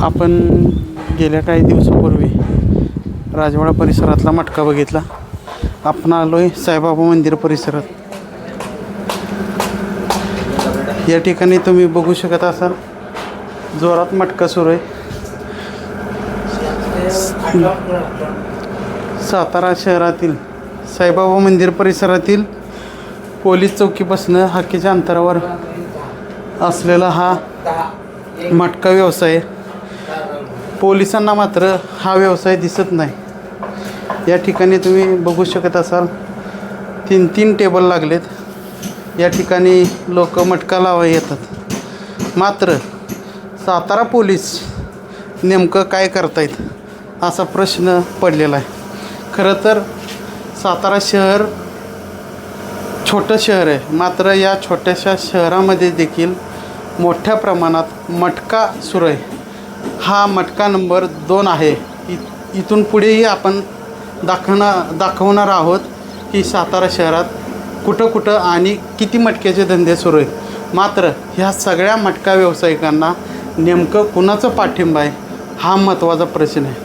आपण गेल्या काही दिवसापूर्वी राजवाडा परिसरातला मटका बघितला. आपण आलोय साईबाबा मंदिर परिसरात. या ठिकाणी तुम्ही बघू शकत असाल जोरात मटका सुरू आहे. सातारा शहरातील साईबाबा मंदिर परिसरातील पोलीस चौकीपासून हाकेच्या अंतरावर असलेला हा मटका व्यवसाय. पोलिसांना मात्र हा व्यवसाय दिसत नाही. या ठिकाणी तुम्ही बघू शकत असाल 3 टेबल लागलेत. या ठिकाणी लोक मटका लावा येतात. मात्र सातारा पोलीस नेमकं काय करतायत असा प्रश्न पडलेला आहे. खरं तर सातारा शहर छोटं शहर आहे. मात्र या छोट्याशा शहरामध्ये देखील मोठ्या प्रमाणात मटका सुरू आहे. हा मटका नंबर 2 आहे. इथून पुढेही आपण दाखवणार आहोत की सातारा शहरात कुठं आणि किती मटक्याचे धंदे सुरू आहेत. मात्र ह्या सगळ्या मटका व्यावसायिकांना नेमकं कुणाचं पाठिंबा आहे हा महत्त्वाचा प्रश्न आहे.